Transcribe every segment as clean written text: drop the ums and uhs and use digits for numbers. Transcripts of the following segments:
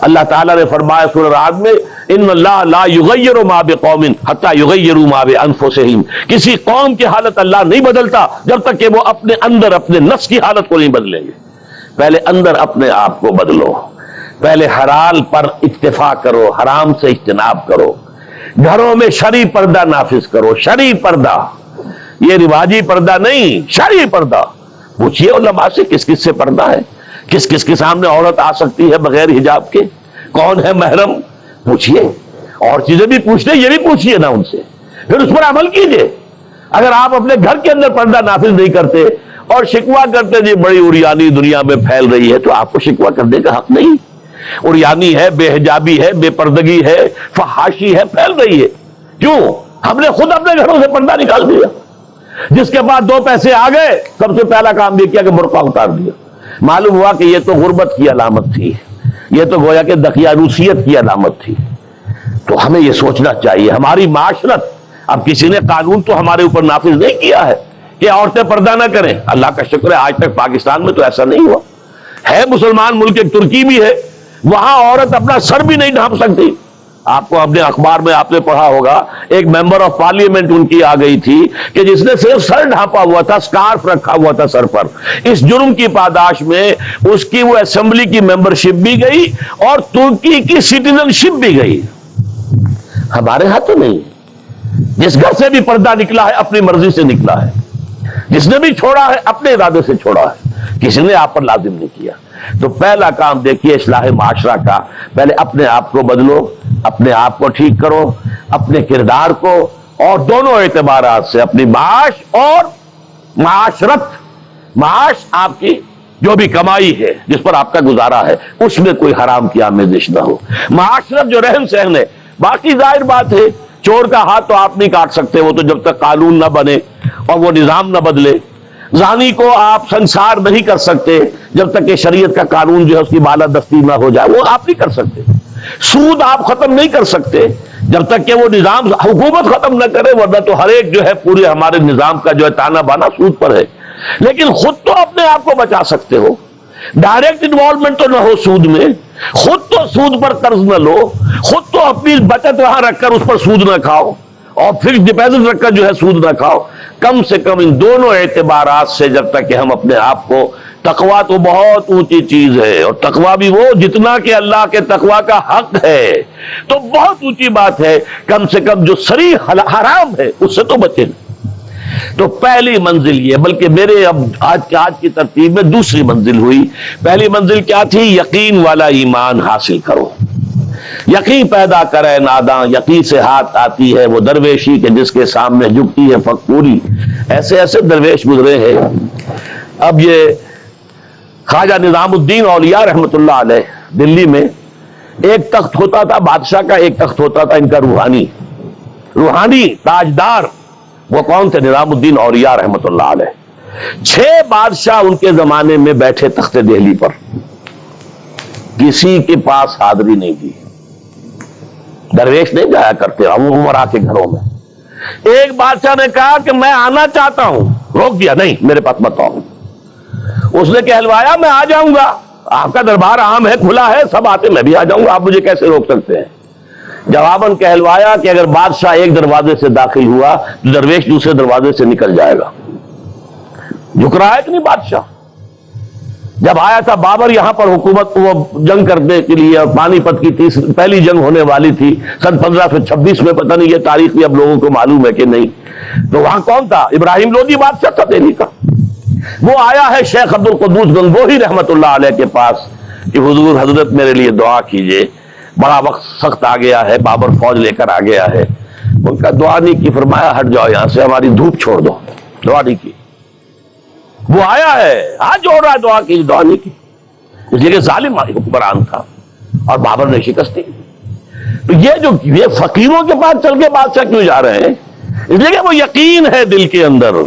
اللہ تعالیٰ نے فرمایا سورہ رعد میں ان اللہ لا یغیر ما بقوم حتی یغیروا ما بانفسہم، کسی قوم کی حالت اللہ نہیں بدلتا جب تک کہ وہ اپنے اندر اپنے نفس کی حالت کو نہیں بدلیں گے۔ پہلے اندر اپنے آپ کو بدلو، پہلے حلال پر اکتفا کرو، حرام سے اجتناب کرو، گھروں میں شرعی پردہ نافذ کرو، شرعی پردہ، یہ رواجی پردہ نہیں، شرعی پردہ۔ پوچھئے علماء سے کس کس سے پردہ ہے، کس کس کے سامنے عورت آ سکتی ہے بغیر حجاب کے، کون ہے محرم، پوچھئے۔ اور چیزیں بھی پوچھتے یہ بھی پوچھئے نا ان سے، پھر اس پر عمل کیجئے۔ اگر آپ اپنے گھر کے اندر پردہ نافذ نہیں کرتے اور شکوہ کرتے جی بڑی عریانی دنیا میں پھیل رہی ہے، تو آپ کو شکوہ کرنے کا حق نہیں۔ عریانی ہے، بے حجابی ہے، بے پردگی ہے، فحاشی ہے، پھیل رہی ہے، کیوں؟ ہم نے خود اپنے گھروں سے پردہ نکال دیا۔ جس کے بعد دو پیسے آ گئے سب سے پہلا کام یہ کیا کہ برقع اتار دیا۔ معلوم ہوا کہ یہ تو غربت کی علامت تھی، یہ تو گویا کہ دقیانوسیت کی علامت تھی۔ تو ہمیں یہ سوچنا چاہیے، ہماری معاشرت، اب کسی نے قانون تو ہمارے اوپر نافذ نہیں کیا ہے کہ عورتیں پردہ نہ کریں، اللہ کا شکر ہے آج تک پاکستان میں تو ایسا نہیں ہوا ہے۔ مسلمان ملک ایک ترکی بھی ہے، وہاں عورت اپنا سر بھی نہیں ڈھانپ سکتی۔ آپ کو اپنے اخبار میں آپ نے پڑھا ہوگا، ایک ممبر آف پارلیمنٹ ان کی آ گئی تھی کہ جس نے صرف سر ڈھانپا ہوا تھا، سکارف رکھا ہوا تھا سر پر، اس جرم کی پاداش میں اس کی وہ اسمبلی کی ممبرشپ بھی گئی اور ترکی کی سٹیزن شپ بھی گئی۔ ہمارے ہاں تو نہیں، جس گھر سے بھی پردہ نکلا ہے اپنی مرضی سے نکلا ہے، جس نے بھی چھوڑا ہے اپنے ارادے سے چھوڑا ہے، کسی نے آپ پر لازم نہیں کیا۔ تو پہلا کام دیکھیے اصلاح معاشرہ کا، پہلے اپنے آپ کو بدلو، اپنے آپ کو ٹھیک کرو، اپنے کردار کو، اور دونوں اعتبارات سے اپنی معاش اور معاشرت، معاش آپ کی جو بھی کمائی ہے جس پر آپ کا گزارا ہے اس میں کوئی حرام کی آمیزش نہ ہو، معاشرت جو رہن سہن ہے۔ باقی ظاہر بات ہے چور کا ہاتھ تو آپ نہیں کاٹ سکتے، وہ تو جب تک قانون نہ بنے اور وہ نظام نہ بدلے۔ زانی کو آپ سنسار نہیں کر سکتے جب تک کہ شریعت کا قانون جو ہے اس کی بالادستی نہ ہو جائے، وہ آپ نہیں کر سکتے۔ سود آپ ختم نہیں کر سکتے جب تک کہ وہ نظام حکومت ختم نہ کرے، ورنہ تو ہر ایک جو ہے پورے ہمارے نظام کا جو ہے تانا بانا سود پر ہے۔ لیکن خود تو اپنے آپ کو بچا سکتے ہو، ڈائریکٹ انوالومنٹ تو نہ ہو سود میں، خود تو سود پر قرض نہ لو، خود تو اپنی بچت وہاں رکھ کر اس پر سود نہ کھاؤ، اور فکس ڈپازٹ رکھ کر جو ہے سود نہ کھاؤ۔ کم سے کم ان دونوں اعتبارات سے جب تک کہ ہم اپنے آپ کو، تقویٰ تو بہت اونچی چیز ہے، اور تقویٰ بھی وہ جتنا کہ اللہ کے تقویٰ کا حق ہے، تو بہت اونچی بات ہے، کم سے کم جو صریح حرام ہے اس سے تو بچیں۔ تو پہلی منزل یہ، بلکہ میرے اب آج کی ترتیب میں دوسری منزل ہوئی۔ پہلی منزل کیا تھی؟ یقین والا ایمان حاصل کرو، یقین پیدا کرے ناداں، یقین سے ہاتھ آتی ہے وہ درویشی کہ جس کے سامنے جھکتی ہے فقوری۔ ایسے ایسے درویش گزرے ہیں۔ اب یہ خواجہ نظام الدین اولیاء رحمۃ اللہ علیہ دلی میں ایک تخت ہوتا تھا بادشاہ کا، ایک تخت ہوتا تھا ان کا روحانی تاجدار۔ وہ کون تھے؟ نظام الدین اولیاء رحمۃ اللہ علیہ۔ 6 بادشاہ ان کے زمانے میں بیٹھے تخت دہلی پر، کسی کے پاس حاضری نہیں دی، درویش نہیں جایا کرتے عمرا کے گھروں میں۔ ایک بادشاہ نے کہا کہ میں آنا چاہتا ہوں، روک دیا، نہیں میرے پاس مت آؤ۔ اس نے کہلوایا میں آ جاؤں گا، آپ کا دربار عام ہے، کھلا ہے، سب آتے، میں بھی آ جاؤں گا، آپ مجھے کیسے روک سکتے ہیں؟ جواباً کہلوایا کہ اگر بادشاہ ایک دروازے سے داخل ہوا تو درویش دوسرے دروازے سے نکل جائے گا۔ جھک رہا ہے کہ نہیں بادشاہ؟ جب آیا تھا بابر یہاں پر حکومت وہ جنگ کرنے کے لیے، پانی پت کی پہلی جنگ ہونے والی تھی سن 1526 میں، پتہ نہیں یہ تاریخ بھی اب لوگوں کو معلوم ہے کہ نہیں، تو وہاں کون تھا؟ ابراہیم لودھی بادشاہ تھا دہلی کا۔ وہ آیا ہے شیخ عبد القدوس گنگوہی رحمت اللہ علیہ کے پاس کہ حضور حضرت میرے لیے دعا کیجئے، بڑا وقت سخت آ گیا ہے، بابر فوج لے کر آ گیا ہے۔ ان کا دعا نہیں کی، فرمایا ہٹ جاؤ یہاں سے، ہماری دھوپ چھوڑ دو، دعا نہیں کی۔ وہ آیا ہے ہاتھ جوڑ رہا ہے، دعا کی، دعا نہیں کی، اس لیے کہ ظالم حکمران تھا اور بابر نے شکست دی۔ تو یہ فقیروں کے پاس چل کے بادشاہ کیوں جا رہے ہیں؟ اس لیے کہ وہ یقین ہے دل کے اندر،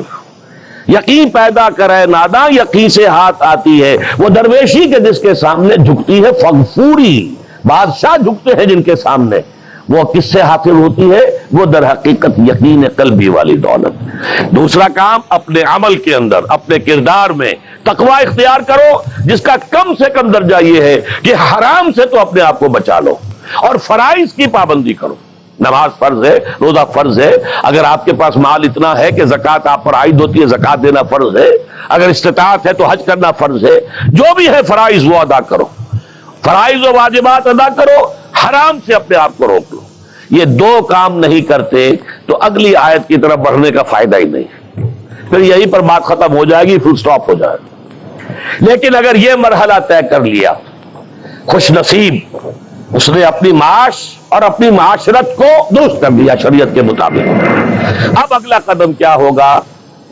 یقین پیدا کرے ناداں، یقین سے ہاتھ آتی ہے وہ درویشی کے جس کے سامنے جھکتی ہے فغفوری۔ بادشاہ جھکتے ہیں جن کے سامنے، وہ کس سے حاصل ہوتی ہے؟ وہ در حقیقت یقین قلبی والی دولت۔ دوسرا کام، اپنے عمل کے اندر، اپنے کردار میں تقوی اختیار کرو جس کا کم سے کم درجہ یہ ہے کہ حرام سے تو اپنے آپ کو بچا لو اور فرائض کی پابندی کرو. نماز فرض ہے، روزہ فرض ہے، اگر آپ کے پاس مال اتنا ہے کہ زکوٰۃ آپ پر عائد ہوتی ہے زکوٰۃ دینا فرض ہے، اگر استطاعت ہے تو حج کرنا فرض ہے، جو بھی ہے فرائض وہ ادا کرو، فرائض و واجبات ادا کرو، حرام سے اپنے آپ کو روک لو. یہ دو کام نہیں کرتے تو اگلی آیت کی طرف بڑھنے کا فائدہ ہی نہیں، پھر یہیں پر بات ختم ہو جائے گی، فل سٹاپ ہو جائے گا. لیکن اگر یہ مرحلہ طے کر لیا، خوش نصیب، اس نے اپنی معاش اور اپنی معاشرت کو درست کر دیا شریعت کے مطابق. اب اگلا قدم کیا ہوگا؟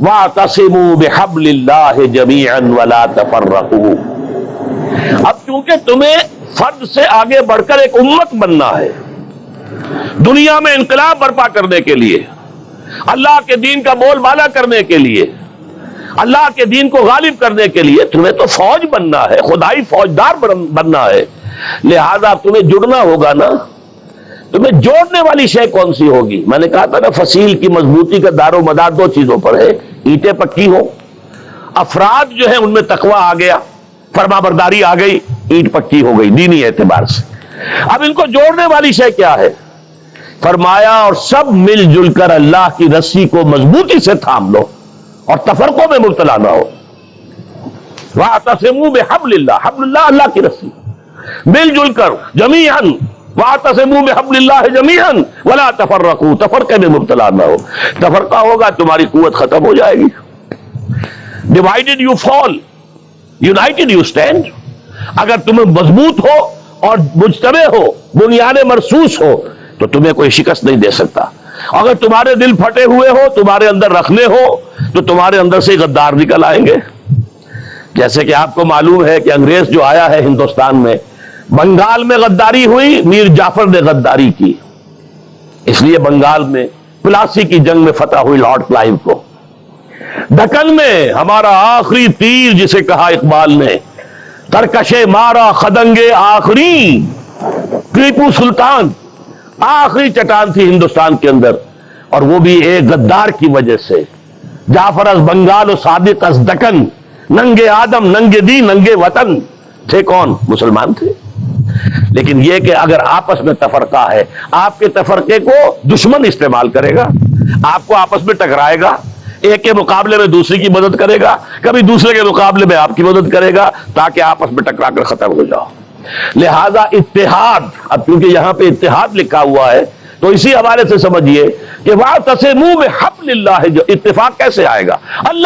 وَاعْتَصِمُوا بِحَبْلِ اللَّهِ جَمِيعًا وَلَا تَفَرَّقُوا. اب کیونکہ تمہیں فرد سے آگے بڑھ کر ایک امت بننا ہے، دنیا میں انقلاب برپا کرنے کے لیے، اللہ کے دین کا بول بالا کرنے کے لیے، اللہ کے دین کو غالب کرنے کے لیے تمہیں تو فوج بننا ہے، خدائی فوجدار بننا ہے. لہذا تمہیں جڑنا ہوگا نا. تمہیں جوڑنے والی شے کون سی ہوگی؟ میں نے کہا تھا نا، فصیل کی مضبوطی کا دار و مدار دو چیزوں پر ہے، اینٹیں پکی ہو، افراد جو ہیں ان میں تقوی آ گیا، فرما برداری آ گئی، اینٹ پکی ہو گئی دینی اعتبار سے. اب ان کو جوڑنے والی شے کیا ہے؟ فرمایا اور سب مل جل کر اللہ کی رسی کو مضبوطی سے تھام لو اور تفرقوں میں مبتلا نہ ہو. وَاعْتَصِمُوا بِحَبْلِ اللَّهِ، حبل اللہ اللہ کی رسی، مل جل کر جمیعاً. وَاعْتَصِمُوا بِحَبْلِ اللَّهِ جَمِيعًا وَلَا تَفَرَّقُوا، تفرقے میں مبتلا نہ ہو. تفرقہ ہوگا تمہاری قوت ختم ہو جائے گی. Divided you fall, United you stand. اگر تمہیں مضبوط ہو اور مجتمع ہو، بنیاد مرصوص ہو، تو تمہیں کوئی شکست نہیں دے سکتا. اگر تمہارے دل پھٹے ہوئے ہو، تمہارے اندر رکھنے ہو، تو تمہارے اندر سے غدار نکل آئیں گے. جیسے کہ آپ کو معلوم ہے کہ انگریز جو آیا ہے ہندوستان میں، بنگال میں غداری ہوئی، میر جعفر نے غداری کی، اس لیے بنگال میں پلاسی کی جنگ میں فتح ہوئی لارڈ کلائیو کو. دکن میں ہمارا آخری تیر جسے کہا اقبال نے، ترکشے مارا خدنگے آخری، ٹیپو سلطان آخری چٹان تھی ہندوستان کے اندر، اور وہ بھی ایک غدار کی وجہ سے. جعفر از بنگال و صادق از دکن، ننگے آدم ننگے دی ننگے وطن. تھے کون؟ مسلمان تھے. لیکن یہ کہ اگر آپس میں تفرقہ ہے، آپ کے تفرقے کو دشمن استعمال کرے گا، آپ کو آپس میں ٹکرائے گا، ایک کے مقابلے میں دوسری کی مدد کرے گا، کبھی دوسرے کے مقابلے میں آپ کی مدد کرے گا، تاکہ آپس میں ٹکرا کر ختم ہو جاؤ. لہذا اتحاد، اب کیونکہ یہاں پہ اتحاد لکھا ہوا ہے تو اسی حوالے سے سمجھیے کہ وَاعْتَصِمُوا بِحَبْلِ اللَّهِ، جو اتفاق کیسے آئے گا؟ اللہ